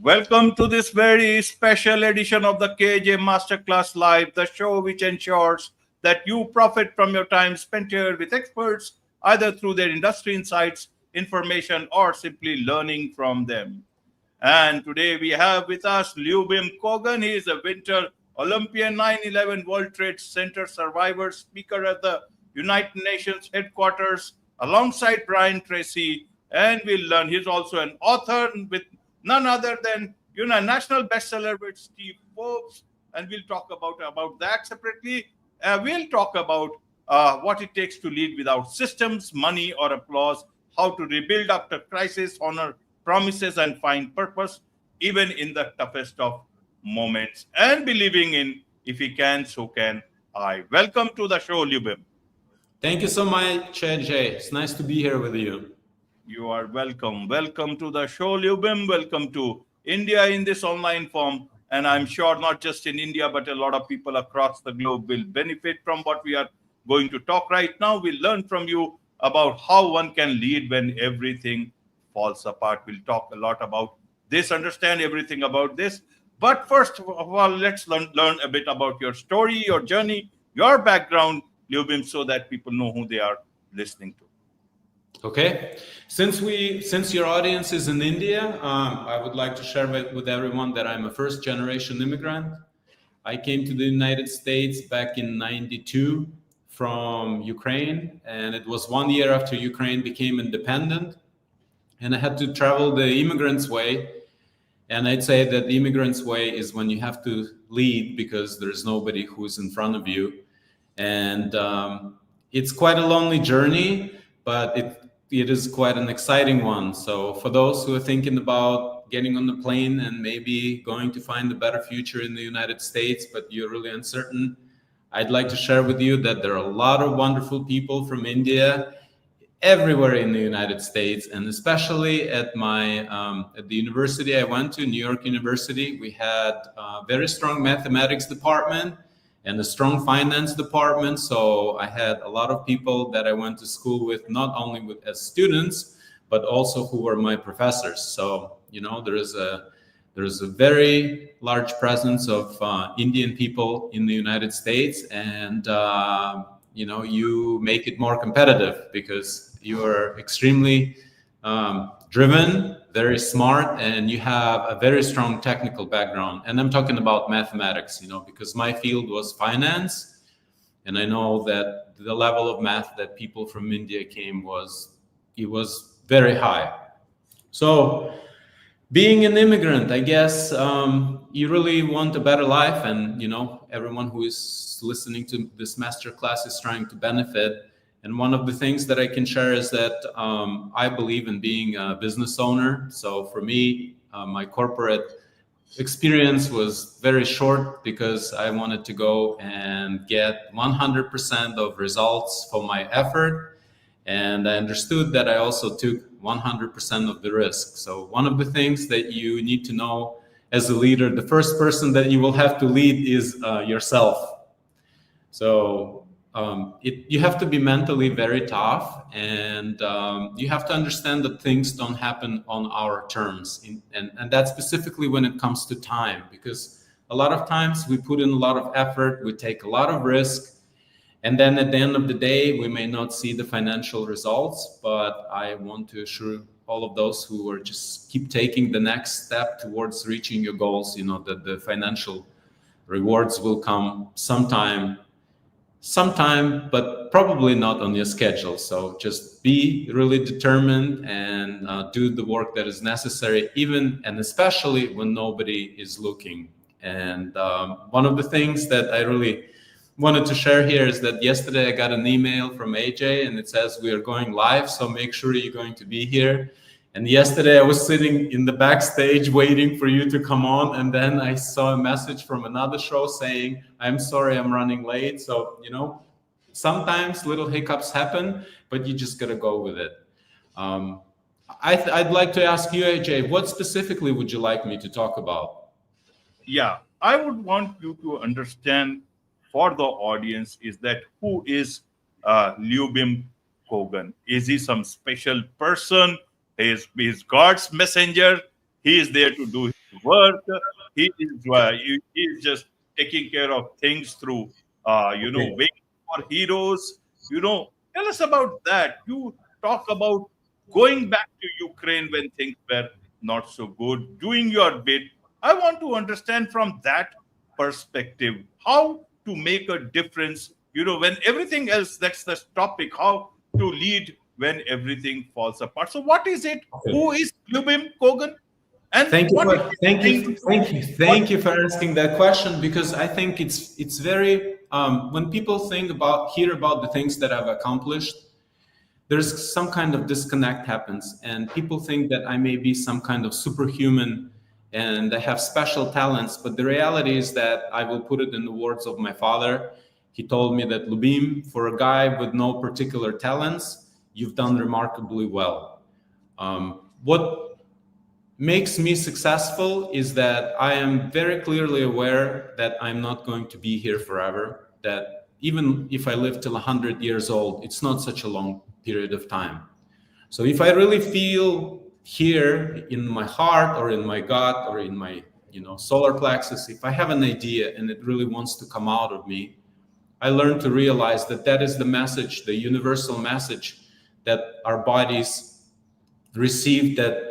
Welcome to this very special edition of the KAJ Masterclass Live, the show which ensures that you profit from your time spent here with experts, either through their industry insights, information, or simply learning from them. And today we have with us Lyubim Kogan. He is a Winter Olympian 9/11 World Trade Center survivor, speaker at the United Nations headquarters, alongside Brian Tracy. And we'll learn. He's also an author with none other than national bestseller with Steve Forbes. And we'll talk about that separately. We'll talk about what it takes to lead without systems, money, or applause, how to rebuild after crisis, honor promises, and find purpose, even in the toughest of moments, and believing in if he can, so can I. Welcome to the show, Lyubim. Thank you so much, Ajay. It's nice to be here with you. You are welcome. Welcome to the show, Lyubim. Welcome to India in this online form. And I'm sure not just in India, but a lot of people across the globe will benefit from what we are going to talk right now. We'll learn from you about how one can lead when everything falls apart. We'll talk a lot about this, understand everything about this. But first of all, let's learn a bit about your story, your journey, your background, Lyubim, so that people know who they are listening to. Okay. Since your audience is in India, I would like to share with everyone that I'm a first-generation immigrant. I came to the United States back in '92 from Ukraine, and it was 1 year after Ukraine became independent. And I had to travel the immigrant's way. And I'd say that the immigrant's way is when you have to lead because there's nobody who's in front of you. And it's quite a lonely journey, but it is quite an exciting one. So for those who are thinking about getting on the plane and maybe going to find a better future in the United States, but you're really uncertain, I'd like to share with you that there are a lot of wonderful people from India everywhere in the United States, and especially at the university I went to, New York University. We had a very strong mathematics department and a strong finance department. So I had a lot of people that I went to school with, not only as students, but also who were my professors. So there is a very large presence of Indian people in the United States, and you make it more competitive because you are extremely driven, very smart, and you have a very strong technical background. And I'm talking about mathematics, because my field was finance, and I know that the level of math that people from India came was very high. So being an immigrant, I guess you really want a better life, and everyone who is listening to this masterclass is trying to benefit. And one of the things that I can share is that I believe in being a business owner. So for me, my corporate experience was very short because I wanted to go and get 100% of results for my effort. And I understood that I also took 100% of the risk. So one of the things that you need to know as a leader, the first person that you will have to lead is yourself. So you have to be mentally very tough, and you have to understand that things don't happen on our terms. And that's specifically when it comes to time, because a lot of times we put in a lot of effort, we take a lot of risk, and then at the end of the day, we may not see the financial results. But I want to assure all of those who are just keep taking the next step towards reaching your goals, that the financial rewards will come sometime, but probably not on your schedule. So just be really determined and do the work that is necessary, even and especially when nobody is looking. And one of the things that I really wanted to share here is that yesterday I got an email from AJ, and it says we are going live, so make sure you're going to be here. And yesterday I was sitting in the backstage waiting for you to come on, and then I saw a message from another show saying, I'm sorry, I'm running late. So, sometimes little hiccups happen, but you just gotta go with it. I'd like to ask you, AJ, what specifically would you like me to talk about? Yeah, I would want you to understand for the audience is that who is Lyubim Kogan? Is he some special person? He is God's messenger. He is there to do his work. He is just taking care of things through, Okay. waiting for heroes. Tell us about that. You talk about going back to Ukraine when things were not so good, doing your bit. I want to understand from that perspective how to make a difference. When everything else, that's the topic, how to lead when everything falls apart. So, what is it? Who Okay. is Lyubim Kogan? And Thank you what is for he trying to do? What thank you for asking that question, because I think it's very when people hear about the things that I've accomplished, there's some kind of disconnect happens, and people think that I may be some kind of superhuman and I have special talents. But the reality is that I will put it in the words of my father. He told me that, Lubim, for a guy with no particular talents, you've done remarkably well. What makes me successful is that I am very clearly aware that I'm not going to be here forever, that even if I live till 100 years old, it's not such a long period of time. So if I really feel here in my heart or in my gut or in my solar plexus, if I have an idea and it really wants to come out of me, I learned to realize that that is the message, the universal message that our bodies receive, that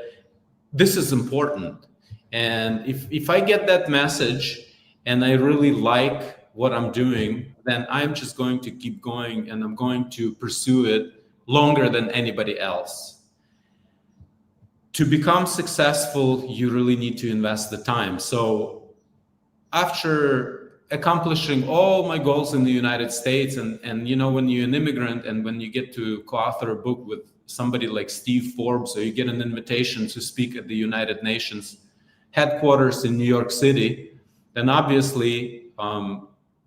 this is important. And if I get that message and I really like what I'm doing, then I'm just going to keep going and I'm going to pursue it longer than anybody else. To become successful, you really need to invest the time. So after accomplishing all my goals in the United States, and when you're an immigrant and when you get to co-author a book with somebody like Steve Forbes, or you get an invitation to speak at the United Nations headquarters in New York City, then obviously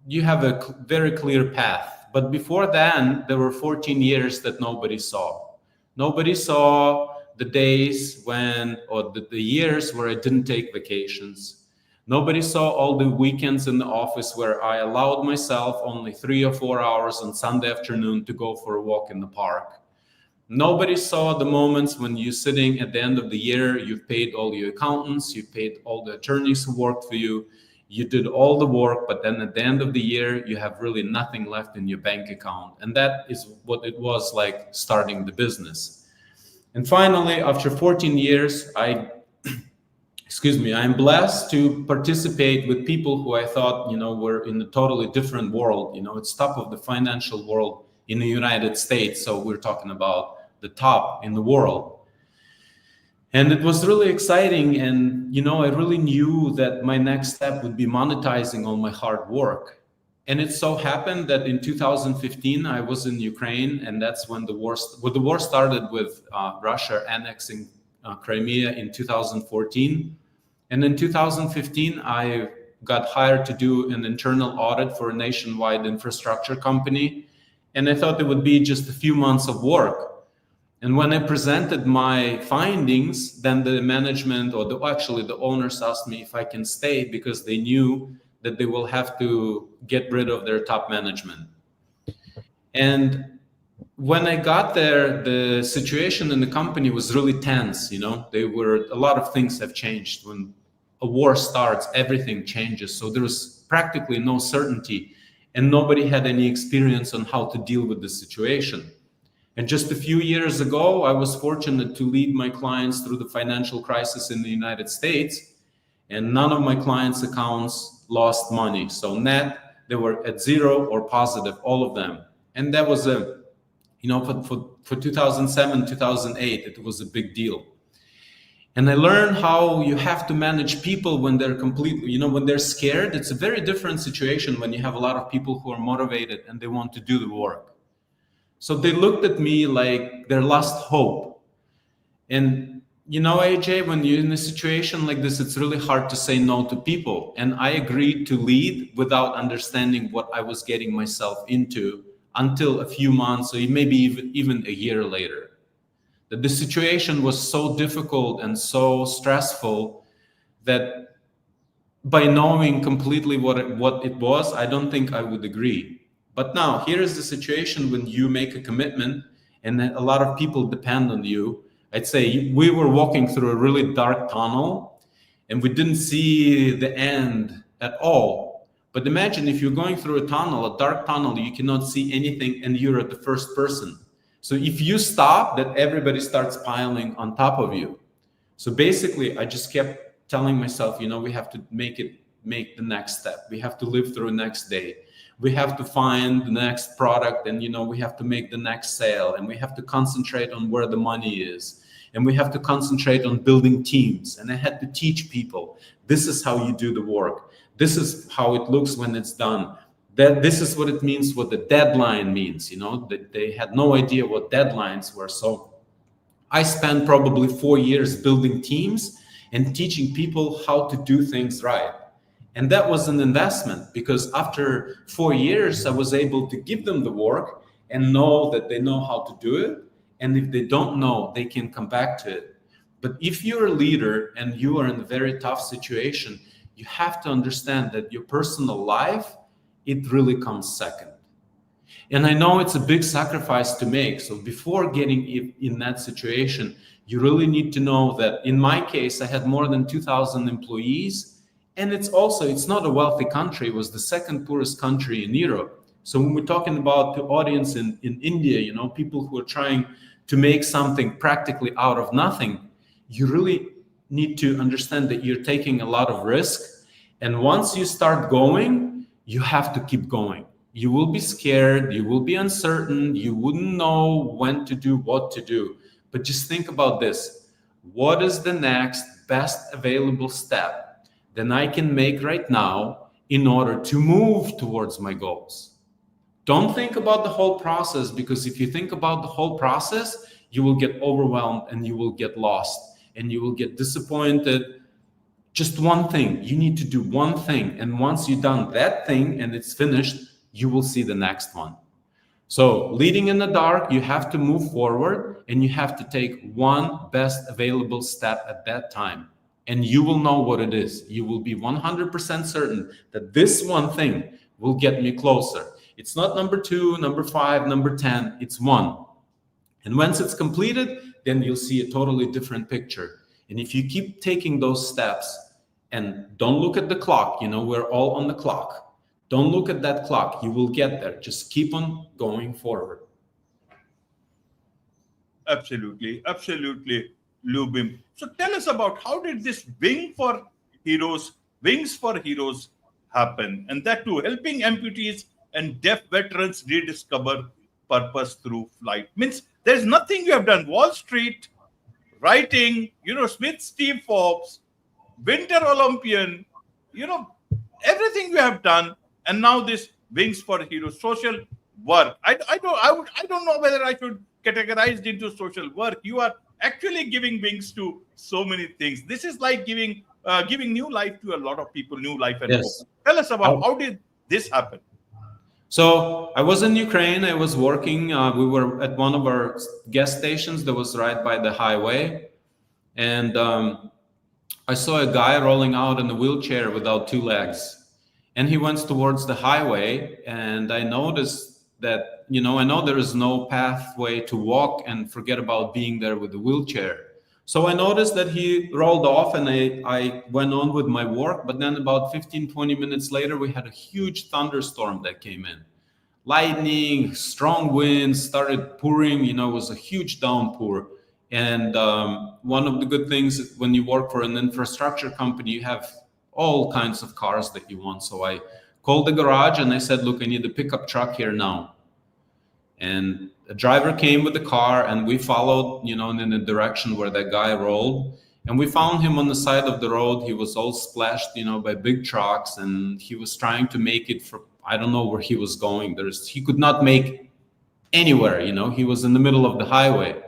you have a very clear path. But before then, there were 14 years that nobody saw. Nobody saw the days when, or the years where I didn't take vacations. Nobody saw all the weekends in the office where I allowed myself only 3 or 4 hours on Sunday afternoon to go for a walk in the park. Nobody saw the moments when you're sitting at the end of the year, you've paid all your accountants, you've paid all the attorneys who worked for you, you did all the work, but then at the end of the year, you have really nothing left in your bank account. And that is what it was like starting the business. And finally, after 14 years, I'm blessed to participate with people who I thought, were in a totally different world. It's top of the financial world in the United States. So we're talking about the top in the world. And it was really exciting. And, I really knew that my next step would be monetizing all my hard work. And it so happened that in 2015, I was in Ukraine, and that's when the war started with Russia annexing Crimea in 2014. And in 2015, I got hired to do an internal audit for a nationwide infrastructure company. And I thought it would be just a few months of work. And when I presented my findings, then the management, or the owners, asked me if I can stay, because they knew that they will have to get rid of their top management. And when I got there, the situation in the company was really tense. A lot of things have changed. When a war starts, everything changes. So there was practically no certainty, and nobody had any experience on how to deal with the situation. And just a few years ago, I was fortunate to lead my clients through the financial crisis in the United States, and none of my clients' accounts lost money. So net, they were at zero or positive, all of them. And that was for 2007, 2008, it was a big deal. And I learned how you have to manage people when they're completely, when they're scared. It's a very different situation when you have a lot of people who are motivated and they want to do the work. So they looked at me like they lost hope. And AJ, when you're in a situation like this, it's really hard to say no to people. And I agreed to lead without understanding what I was getting myself into until a few months, or maybe even a year later. That the situation was so difficult and so stressful that by knowing completely what it was, I don't think I would agree. But now, here is the situation when you make a commitment and a lot of people depend on you. I'd say we were walking through a really dark tunnel, and we didn't see the end at all. But imagine if you're going through a tunnel, a dark tunnel, you cannot see anything, and you're the first person. So if you stop, that everybody starts piling on top of you. So basically, I just kept telling myself, we have to make the next step. We have to live through the next day. We have to find the next product, and we have to make the next sale, and we have to concentrate on where the money is, and we have to concentrate on building teams. And I had to teach people, this is how you do the work. This is how it looks when it's done. This is what it means, what the deadline means. That they had no idea what deadlines were. So I spent probably 4 years building teams and teaching people how to do things right. And that was an investment, because after 4 years, I was able to give them the work and know that they know how to do it. And if they don't know, they can come back to it. But if you're a leader and you are in a very tough situation, you have to understand that your personal life, it really comes second. And I know it's a big sacrifice to make. So before getting in that situation, you really need to know that in my case, I had more than 2,000 employees. And it's not a wealthy country. It was the second poorest country in Europe. So when we're talking about the audience in India, people who are trying to make something practically out of nothing, you really need to understand that you're taking a lot of risk. And once you start going, you have to keep going. You will be scared, you will be uncertain, you wouldn't know when to do what to do. But just think about this. What is the next best available step that I can make right now in order to move towards my goals? Don't think about the whole process, because if you think about the whole process, you will get overwhelmed and you will get lost and you will get disappointed. Just one thing. You need to do one thing. And once you've done that thing and it's finished, you will see the next one. So leading in the dark, you have to move forward and you have to take one best available step at that time. And you will know what it is. You will be 100% certain that this one thing will get me closer. It's not number 2, number 5, number 10. It's 1. And once it's completed, then you'll see a totally different picture. And if you keep taking those steps and don't look at the clock, we're all on the clock. Don't look at that clock. You will get there. Just keep on going forward. Absolutely. Absolutely, Lyubim. So tell us about, how did this Wings for Heroes happen? And that too, helping amputees and deaf veterans rediscover purpose through flight. Means there's nothing you have done. Wall Street, writing, Smith, Steve Forbes, Winter Olympian, everything you have done. And now this Wings for Heroes, social work. I don't know whether I should categorize it into social work. You are actually giving wings to so many things. This is like giving new life to a lot of people, new life and hope. Tell us about how did this happen? So I was in Ukraine. I was working. We were at one of our gas stations that was right by the highway. And I saw a guy rolling out in a wheelchair without 2 legs. And he went towards the highway. And I noticed that, I know there is no pathway to walk and forget about being there with the wheelchair. So I noticed that he rolled off and I went on with my work. But then about 15, 20 minutes later, we had a huge thunderstorm that came in. Lightning, strong winds started pouring, it was a huge downpour. And one of the good things when you work for an infrastructure company, you have all kinds of cars that you want. So I called the garage and I said, look, I need a pickup truck here now. And a driver came with the car and we followed, in the direction where that guy rolled. And we found him on the side of the road. He was all splashed, by big trucks, and he was trying to make it for, I don't know where he was going. He could not make anywhere, he was in the middle of the highway.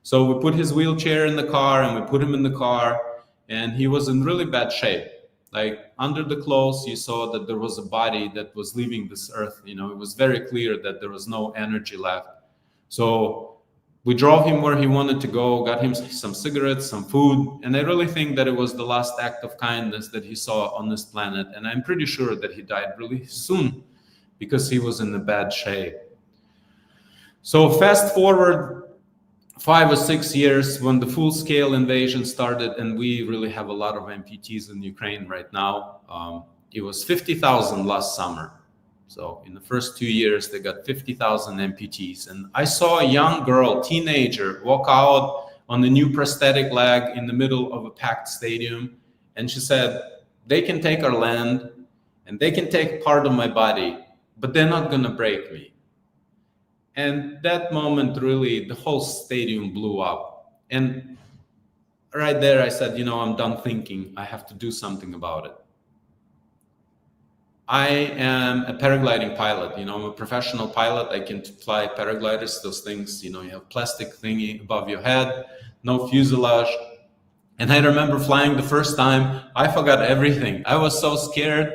So we put his wheelchair in the car and we put him in the car, and he was in really bad shape. Like under the clothes, you saw that there was a body that was leaving this earth. It was very clear that there was no energy left. So we drove him where he wanted to go, got him some cigarettes, some food. And I really think that it was the last act of kindness that he saw on this planet. And I'm pretty sure that he died really soon because he was in a bad shape. So fast forward 5 or 6 years when the full-scale invasion started, and we really have a lot of amputees in Ukraine right now. It was 50,000 last summer. So in the first 2 years, they got 50,000 amputees. And I saw a young girl, teenager, walk out on a new prosthetic leg in the middle of a packed stadium. And she said, they can take our land and they can take part of my body, but they're not going to break me. And that moment, really, the whole stadium blew up. And right there, I said, I'm done thinking. I have to do something about it. I am a paragliding pilot. I'm a professional pilot. I can fly paragliders, those things, you have plastic thingy above your head, no fuselage. And I remember flying the first time, I forgot everything. I was so scared.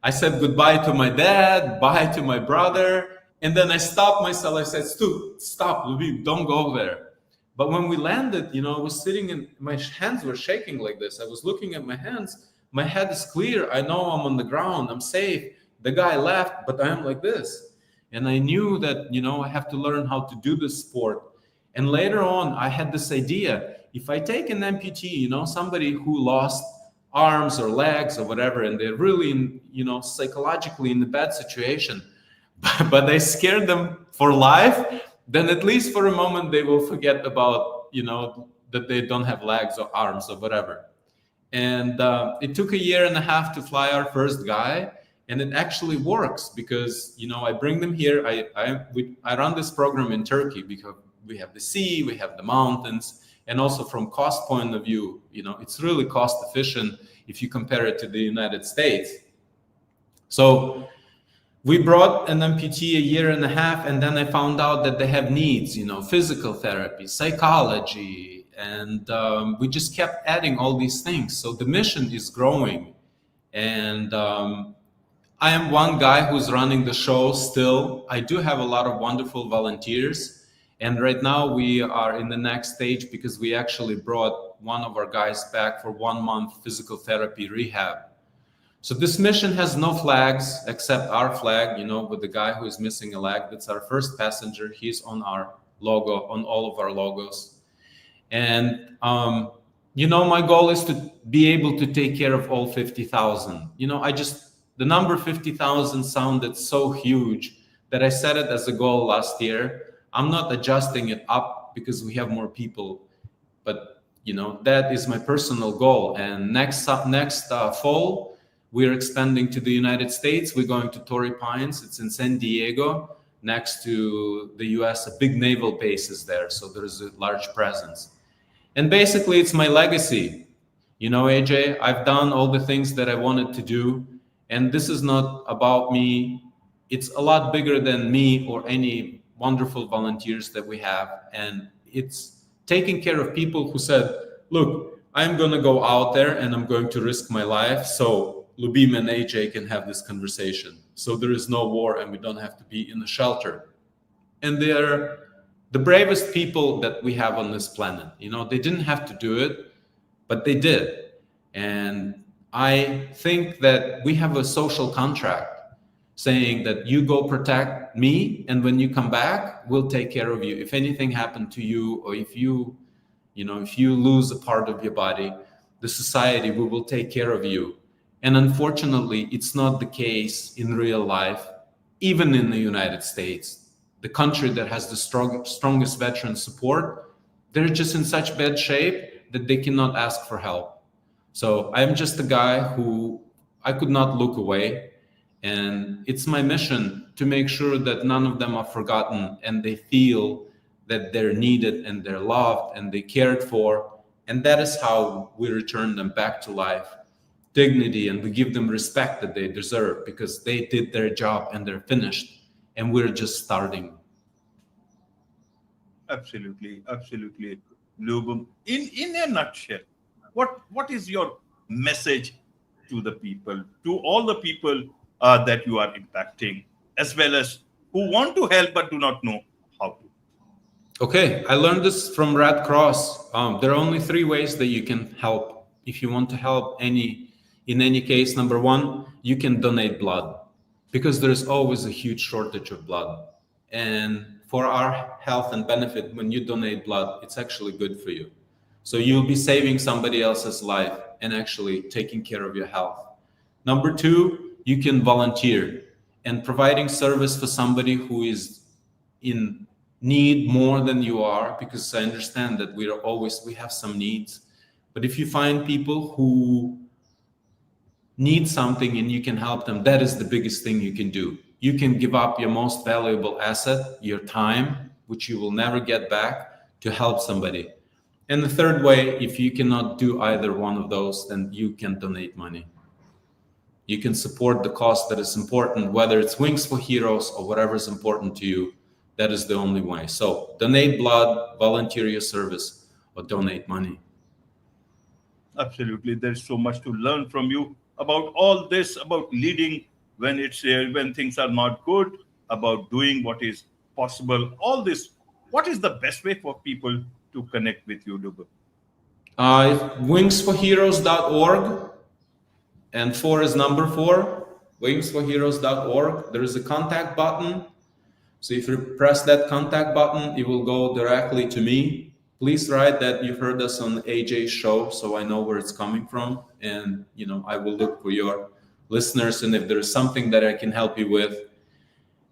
I said goodbye to my dad, bye to my brother. And then I stopped myself. I said, stop, Lyubim, don't go there. But when we landed, I was sitting and my hands were shaking like this. I was looking at my hands. My head is clear. I know I'm on the ground. I'm safe. The guy left, but I am like this. And I knew that, I have to learn how to do this sport. And later on, I had this idea. If I take an amputee, somebody who lost arms or legs or whatever, and they're really, psychologically in a bad situation, but I scared them for life, then at least for a moment, they will forget about, that they don't have legs or arms or whatever. And it took 1.5 years to fly our first guy, and it actually works because I bring them here. I run this program in Turkey because we have the sea, we have the mountains, and also from cost point of view, it's really cost efficient if you compare it to the United States. So we brought an amputee 1.5 years, and then I found out that they have needs, physical therapy, psychology. And we just kept adding all these things. So the mission is growing. And I am one guy who's running the show still. I do have a lot of wonderful volunteers. And right now we are in the next stage because we actually brought one of our guys back for 1 month physical therapy rehab. So this mission has no flags except our flag, with the guy who is missing a leg. That's our first passenger. He's on our logo, on all of our logos. And, my goal is to be able to take care of all 50,000. The number 50,000 sounded so huge that I set it as a goal last year. I'm not adjusting it up because we have more people, but, that is my personal goal. And next fall, we're expanding to the United States. We're going to Torrey Pines. It's in San Diego, next to the US. A big naval base is there, so there's a large presence. And basically, it's my legacy. AJ, I've done all the things that I wanted to do. And this is not about me. It's a lot bigger than me or any wonderful volunteers that we have. And it's taking care of people who said, look, I'm going to go out there and I'm going to risk my life so Lyubim and AJ can have this conversation. So there is no war and we don't have to be in a shelter. And they're the bravest people that we have on this planet. They didn't have to do it, but they did. And I think that we have a social contract saying that you go protect me, and when you come back, we'll take care of you. If anything happened to you, or if you lose a part of your body, the society, we will take care of you. And unfortunately, it's not the case in real life, even in the United States. The country that has the strongest veteran support, they're just in such bad shape that they cannot ask for help. So I'm just a guy who I could not look away. And it's my mission to make sure that none of them are forgotten and they feel that they're needed and they're loved and they cared for. And that is how we return them back to life, dignity, and we give them respect that they deserve because they did their job and they're finished. And we're just starting. Absolutely. Lyubim, in a nutshell, what is your message to the people, to all the people that you are impacting, as well as who want to help but do not know how to? Okay, I learned this from Red Cross. There are only 3 ways that you can help. If you want to help in any case, number 1, you can donate blood, because there's always a huge shortage of blood. And for our health and benefit, when you donate blood, it's actually good for you. So you'll be saving somebody else's life and actually taking care of your health. Number two, you can volunteer and providing service for somebody who is in need more than you are, because I understand that we have some needs. But if you find people who need something and you can help them, that is the biggest thing you can do. You can give up your most valuable asset, your time, which you will never get back, to help somebody. And the third way, if you cannot do either one of those, then you can donate money. You can support the cause that is important, whether it's Wings for Heroes or whatever is important to you. That is the only way. So donate blood, volunteer your service, or donate money. Absolutely. There's so much to learn from you about all this, about leading when things are not good, about doing what is possible. All this. What is the best way for people to connect with you, Lyubim? Wingsforheroes.org, and 4 is number 4. Wingsforheroes.org. There is a contact button. So if you press that contact button, it will go directly to me. Please write that you heard us on AJ's show, so I know where it's coming from. And, I will look for your listeners. And if there's something that I can help you with,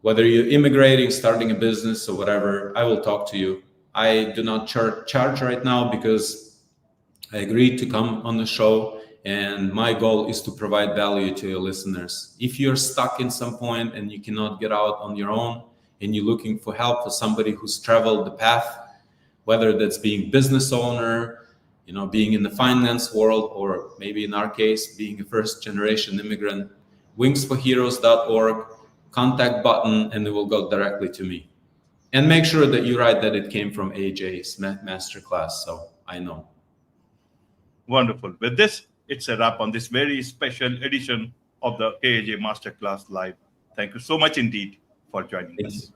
whether you're immigrating, starting a business, or whatever, I will talk to you. I do not charge right now because I agreed to come on the show. And my goal is to provide value to your listeners. If you're stuck in some point and you cannot get out on your own, and you're looking for help for somebody who's traveled the path, whether that's being business owner, being in the finance world, or maybe in our case, being a first-generation immigrant, wingsforheroes.org, contact button, and it will go directly to me. And make sure that you write that it came from AJ's masterclass, so I know. Wonderful. With this, it's a wrap on this very special edition of the KAJ Masterclass Live. Thank you so much indeed for joining us.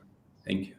Thank you.